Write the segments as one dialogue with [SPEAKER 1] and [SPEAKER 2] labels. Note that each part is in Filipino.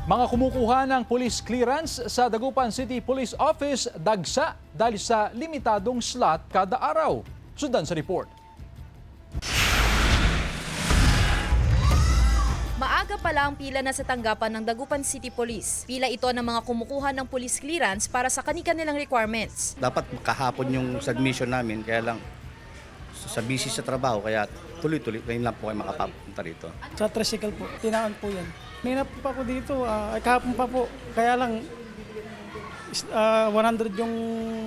[SPEAKER 1] Mga kumukuha ng police clearance sa Dagupan City Police Office dagsa dahil sa limitadong slot kada araw. Sundan sa report.
[SPEAKER 2] Maaga pa lang pila na sa tanggapan ng Dagupan City Police. Pila ito ng mga kumukuha ng police clearance para sa kani-kanilang requirements.
[SPEAKER 3] Dapat kahapon yung submission namin, kaya lang sa busy sa trabaho, kaya tuloy-tuloy, ngayon lang po kayo makapapunta rito.
[SPEAKER 4] Sa tricycle po, tinaan po yan. Minap pa po dito, kahapon pa po, kaya lang 100 yung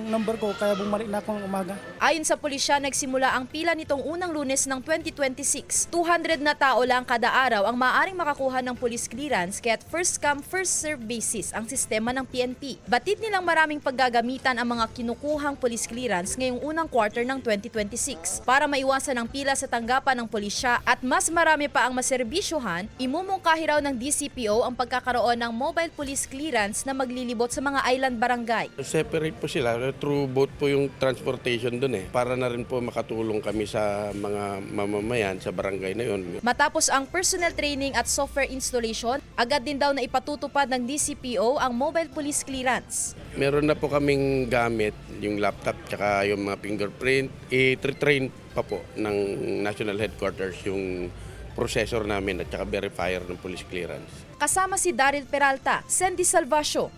[SPEAKER 4] number ko, kaya bumalik na ako ng umaga.
[SPEAKER 2] Ayon sa pulisya, nagsimula ang pila nitong unang Lunes ng 2026. 200 na tao lang kada araw ang maaaring makakuha ng police clearance kaya't first come, first serve basis ang sistema ng PNP. Batid nilang maraming paggagamitan ang mga kinukuhang police clearance ngayong unang quarter ng 2026. Para maiwasan ang pila sa tanggapan ng pulisya at mas marami pa ang maserbisyohan, imumungkahi raw ng DCPO ang pagkakaroon ng mobile police clearance na maglilibot sa mga island barangay.
[SPEAKER 5] Separate po sila, through boat po yung transportation dun para na rin po makatulong kami sa mga mamamayan sa barangay na yun.
[SPEAKER 2] Matapos ang personnel training at software installation, agad din daw na ipatutupad ng DCPO ang mobile police clearance.
[SPEAKER 5] Meron na po kaming gamit, yung laptop tsaka yung mga fingerprint. I-train pa po ng National Headquarters yung processor namin at tsaka verifier ng police clearance.
[SPEAKER 2] Kasama si Daryl Peralta, Sandy Salvacio,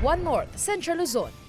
[SPEAKER 2] One North, Central Luzon.